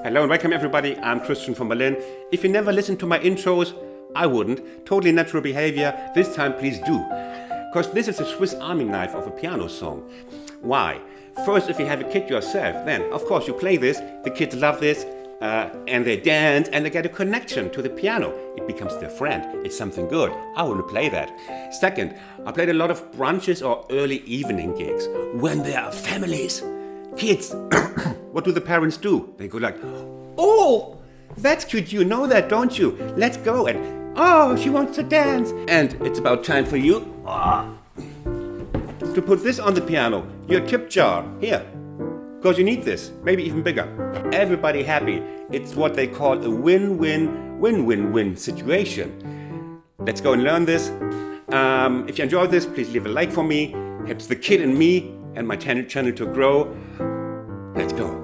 Hello and welcome everybody, I'm Christian from Berlin. If you never listened to my intros, I wouldn't. Totally natural behavior, this time please do. Because this is a Swiss Army knife of a piano song. Why? First, if you have a kid yourself, then of course you play this, the kids love this, and they dance and they get a connection to the piano. It becomes their friend, it's something good. I want to play that. Second, I played a lot of brunches or early evening gigs when there are families. Kids, what do the parents do? They go like, oh, that's cute, you know that, don't you? Let's go. And, oh, she wants to dance. And it's about time for you to put this on the piano, your tip jar, here. Because you need this, maybe even bigger. Everybody happy. It's what they call a win-win-win-win-win situation. Let's go and learn this. If you enjoyed this, please leave a like for me. Helps the kid and me and my channel to grow. Let's go.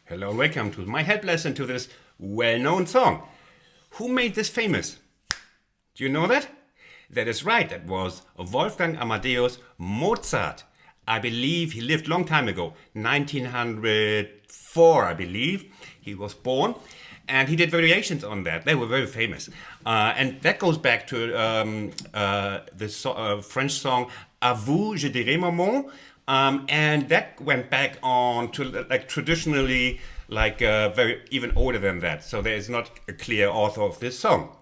Hello and welcome to my help lesson to this well-known song. Who made this famous? Do you know that? That is right, that was Wolfgang Amadeus Mozart. I believe he lived a long time ago, 1904 I believe. He was born and he did variations on that. They were very famous. And that goes back to the French song A vous je dirai maman. And that went back on to like traditionally, like very even older than that. So there is not a clear author of this song.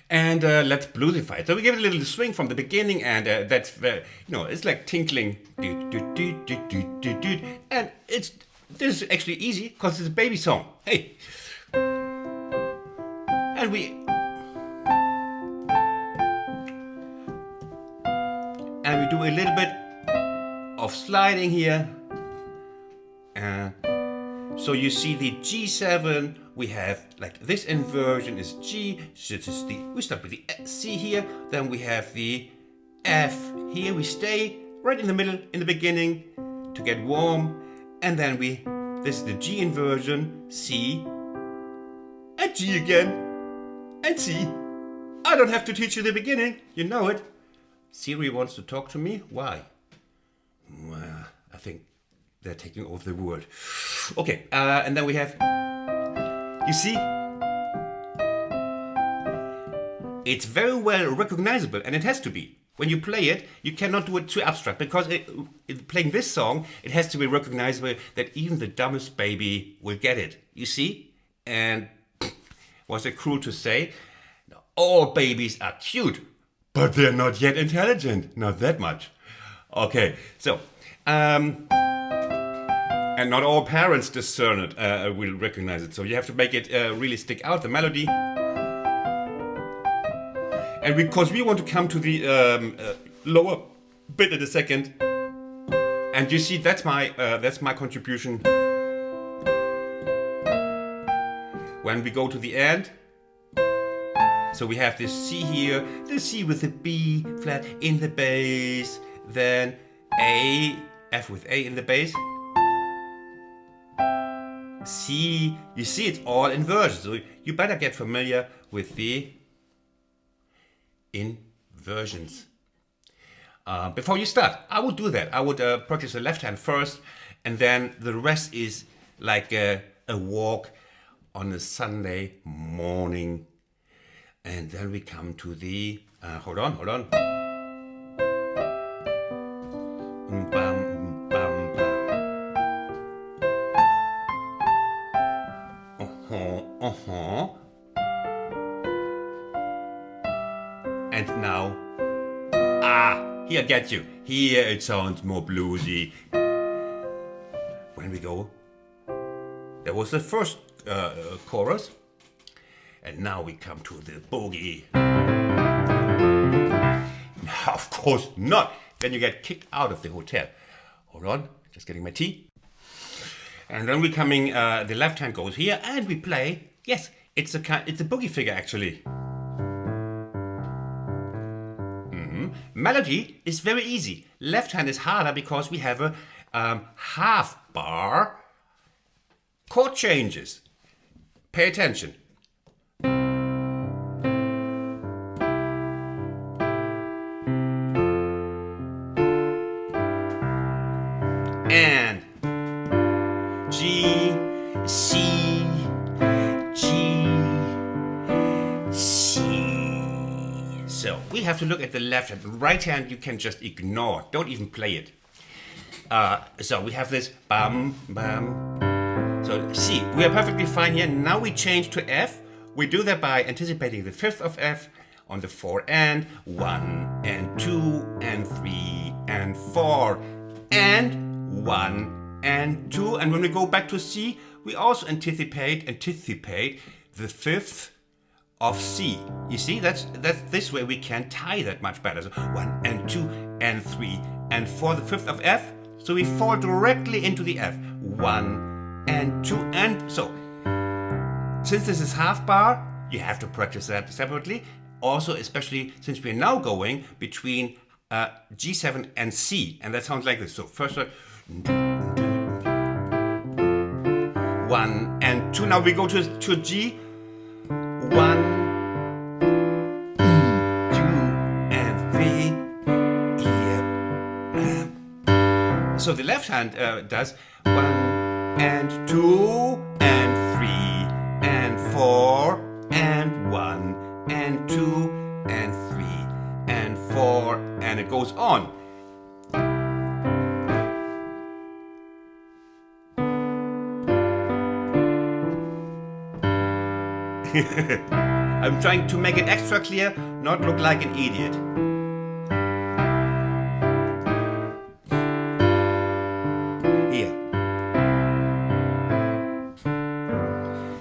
And let's bluesify it. So we give it a little swing from the beginning, and that's very, it's like tinkling. And this is actually easy because it's a baby song. Hey, and we do a little bit of sliding here. So you see the G7, we have like this inversion is G, we start with the C here, then we have the F here, we stay right in the middle, in the beginning to get warm, and then this is the G inversion, C, and G again, and C. I don't have to teach you the beginning, you know it. Siri wants to talk to me. Why? Well, I think they're taking over the world. Okay, and then we have, you see, it's very well recognizable, and it has to be. when you play it, you cannot do it too abstract, because playing this song, it has to be recognizable that even the dumbest baby will get it. You see? And was it cruel to say? All babies are cute, but they're not yet intelligent. Not that much. Okay, so, and not all parents discern it, will recognize it. So you have to make it really stick out, the melody. And because we want to come to the lower bit in a second, and you see that's my contribution. When we go to the end, so we have this C here, the C with the B flat in the bass, then A, F with A in the bass, C. You see it's all inversions, so you better get familiar with the inversions. Before you start, I would do that. I would practice the left hand first, and then the rest is like a walk on a Sunday morning. And then we come to the, hold on. Bam, bam, bam. And now, here gets you. Here it sounds more bluesy. When we go, there was the first chorus, and now we come to the boogie. Now, of course not. Then you get kicked out of the hotel. Hold on, just getting my tea. And then we coming. The left hand goes here, and we play. Yes, it's a boogie figure actually. Melody is very easy. Left hand is harder because we have a half bar chord changes. Pay attention. And G, C, G, C. So we have to look at the left hand. The right hand you can just ignore. Don't even play it. So we have this bam, bam. So C, we are perfectly fine here. Now we change to F. We do that by anticipating the fifth of F on the 4 and 1 and 2 and 3 and 4 and 1 and 2. And when we go back to C, we also anticipate the fifth of C. You see, that's this way we can tie that much better. So 1 and 2 and 3 and 4, the fifth of F. So we fall directly into the F. 1 and 2 and so. Since this is half bar, you have to practice that separately. Also, especially since we're now going between G7 and C, and that sounds like this. So first 1 and 2. Now we go to G. 1, 2 and 3. Yeah. So the left hand does 1 and 2 and 3 and 4 and 1 and 2 and 3 and 4, and it goes on. I'm trying to make it extra clear, not look like an idiot. Here.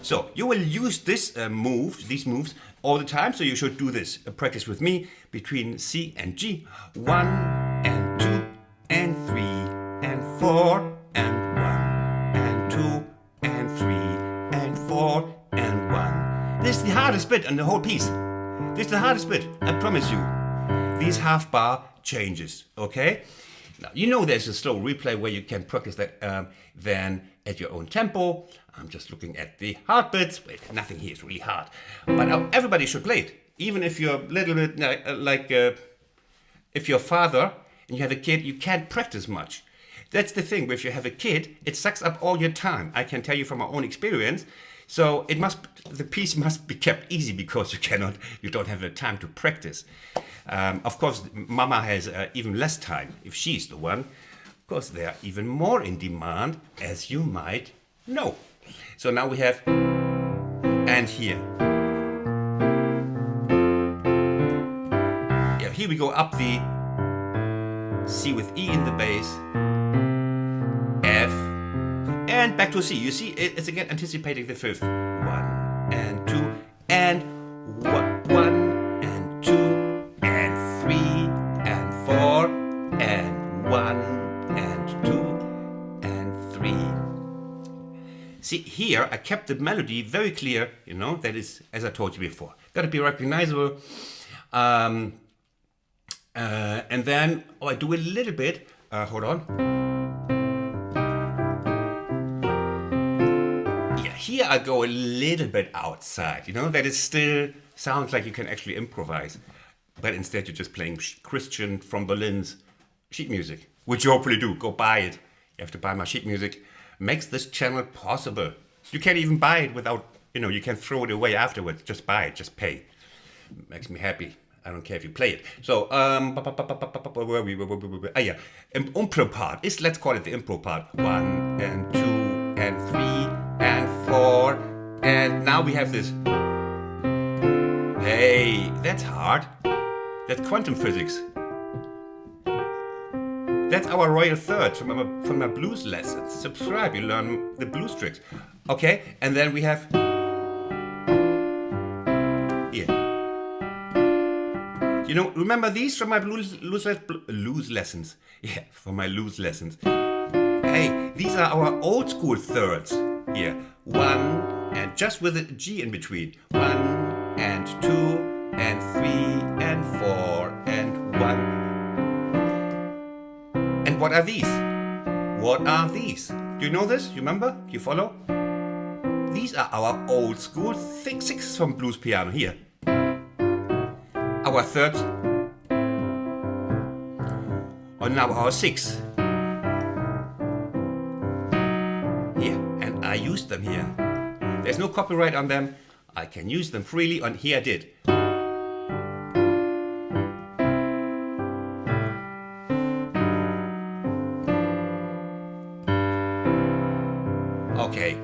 So you will use these moves all the time, so you should do this. Practice with me between C and G. 1 and 2 and 3 and 4 and 1 and 2 and 3 and 4 and 1. This is the hardest bit on the whole piece. This is the hardest bit, I promise you. These half bar changes, okay? Now, you know there's a slow replay where you can practice that then at your own tempo. I'm just looking at the hard bits. Wait, nothing here is really hard. But everybody should play it. Even if you're a little bit if you're a father and you have a kid, you can't practice much. That's the thing. If you have a kid, it sucks up all your time. I can tell you from my own experience. So the piece must be kept easy because you don't have the time to practice. Of course, Mama has even less time if she's the one. Of course, they are even more in demand, as you might know. So now we have, and here. Yeah, here we go up the C with E in the bass, F, and back to C. You see, it's again anticipating the fifth. 1 and 2 and 1 and 2 and 3 and 4 and 1 and 2 and 3. See, here I kept the melody very clear, that is, as I told you before. Got to be recognizable. And then I do a little bit, hold on. Yeah, here I go a little bit outside, that it still sounds like you can actually improvise. But instead you're just playing Christian from Berlin's sheet music, which you hopefully do. Go buy it. You have to buy my sheet music. Makes this channel possible. You can't even buy it without, you can throw it away afterwards. Just buy it, just pay. Makes me happy. I don't care if you play it. So, where are we? Yeah, impro part. Let's call it the impro part. 1 and 2 and 3 and 4. And now we have this. Hey, that's hard. That's quantum physics. That's our royal third from my blues lessons. Subscribe, you learn the blues tricks. Okay, and then we have here. Remember these from my blues lessons? Yeah, from my blues lessons. Hey, these are our old school thirds here. 1 and just with a G in between. 1 and 2 and 3 and 4 and 1. And what are these? What are these? Do you know this? You remember? You follow? These are our old school sixths from blues piano here. Our thirds. And now our sixths. Here, and I used them here. There's no copyright on them. I can use them freely, and here I did. Okay.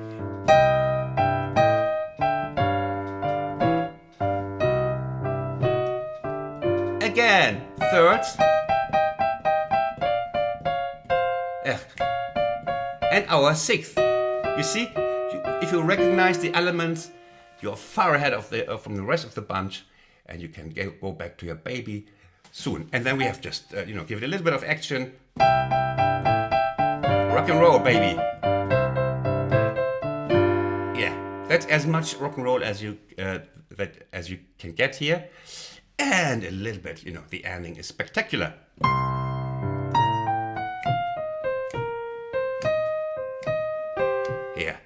Again, thirds. And our sixth. You see, if you recognize the elements, you're far ahead of from the rest of the bunch, and you can go back to your baby soon. And then we have just, give it a little bit of action. Rock and roll, baby. Yeah, that's as much rock and roll as you can get here. And a little bit, the ending is spectacular. Here,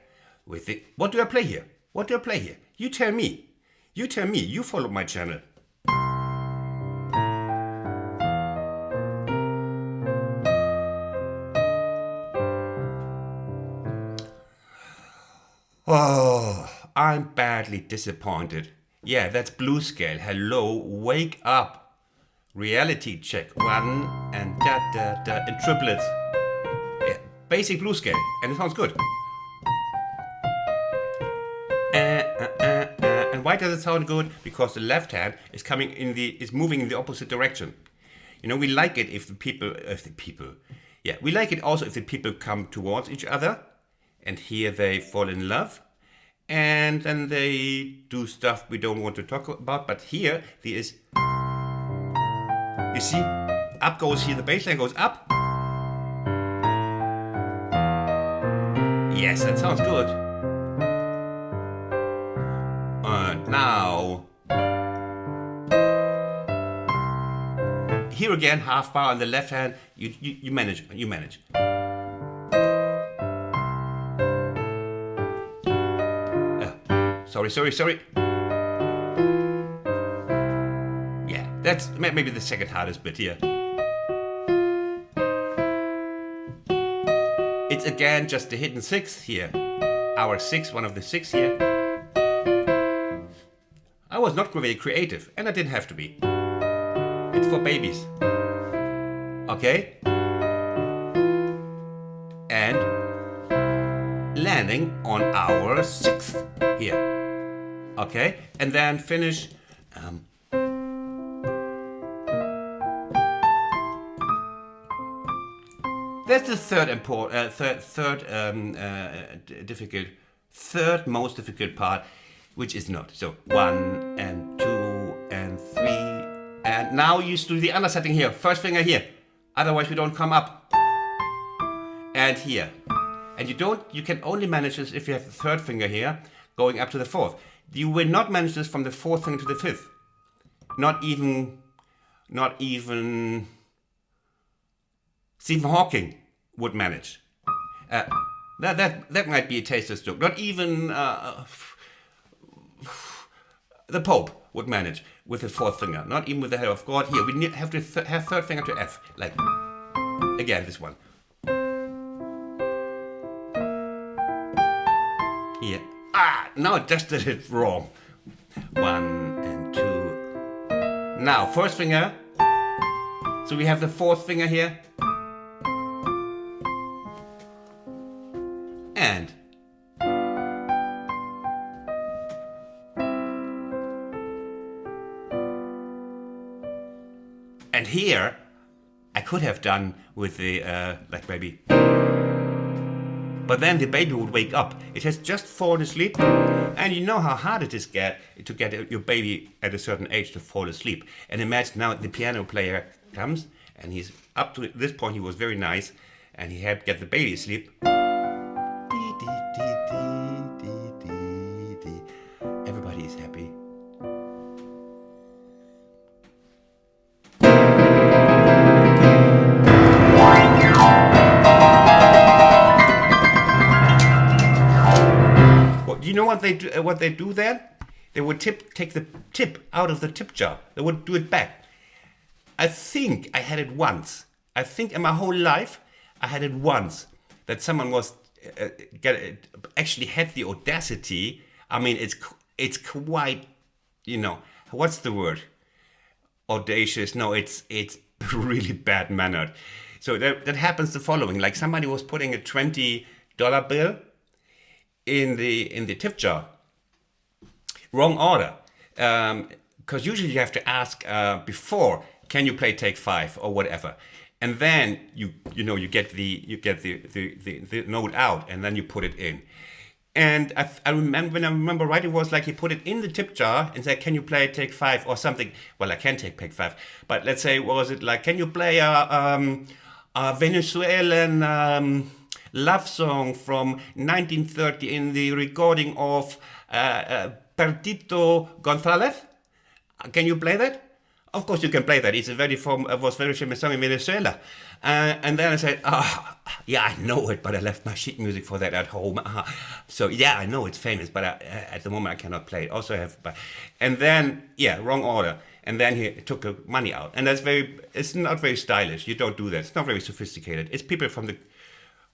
with it. What do I play here? What do I play here? You tell me. You tell me. You follow my channel. Oh, I'm badly disappointed. Yeah, that's blues scale. Hello, wake up. Reality check. 1 and da da da in triplets. Yeah, basic blues scale, and it sounds good. And why does it sound good? Because the left hand is moving in the opposite direction. We like it if the people. We like it also if the people come towards each other, and here they fall in love. And then they do stuff we don't want to talk about. But here, there is, you see, up goes here, the bass line goes up. Yes, that sounds good. Now, here again, half bar on the left hand, you manage. Sorry. Yeah, that's maybe the second hardest bit here. It's again just the hidden sixth here. our 6, one of the 6 here. I was not very creative, and I didn't have to be. It's for babies. Okay? And landing on our 6th here. Okay? And then finish. That's the third most difficult part, which is not. So 1 and 2 and 3, and now you do the other setting here. First finger here, otherwise we don't come up. And here, and you can only manage this if you have the 3rd finger here, going up to the 4th. You will not manage this from the 4th finger to the 5th. Not even Stephen Hawking would manage. That might be a tasteless joke. Not even the Pope would manage with the 4th finger. Not even with the head of God. Here, we have to have 3rd finger to F. Like, again, this one. Here. Now I just did it wrong. 1 and 2. Now, 1st finger. So we have the 4th finger here. And here, I could have done with the, like baby. But then the baby would wake up. It has just fallen asleep. And you know how hard it is to get your baby at a certain age to fall asleep. And imagine now the piano player comes, and he's up to this point, he was very nice, and he helped get the baby asleep. Everybody is happy. You know what they do then? They would take the tip out of the tip jar. They would do it back. I think I had it once. I think in my whole life I had it once that someone was actually had the audacity. I mean, it's quite, you know, what's the word? Audacious? No, it's really bad mannered. So that happens the following: like somebody was putting a $20 bill in the tip jar. Wrong order. Because usually you have to ask before, can you play take 5 or whatever, and then you get the note out, and then you put it in. And I remember right, it was like he put it in the tip jar and said, can you play take 5 or something? Well, I can take take 5, but let's say, what was it like? Can you play a Venezuelan love song from 1930 in the recording of Perdito Gonzalez? Can you play that? Of course you can play that. It's was very famous song in Venezuela. And then I said, yeah, I know it, but I left my sheet music for that at home. So yeah, I know it's famous, but at the moment I cannot play it. Also I have, and then, yeah, wrong order. And then he took the money out. And it's not very stylish. You don't do that. It's not very sophisticated. It's people from the,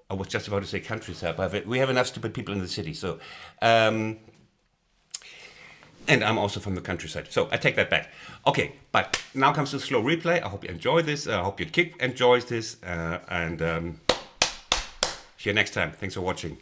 I was just about to say countryside, but we have enough stupid people in the city. So, and I'm also from the countryside, so I take that back. Okay, but now comes the slow replay. I hope you enjoy this. I hope your kid enjoys this. And see you next time. Thanks for watching.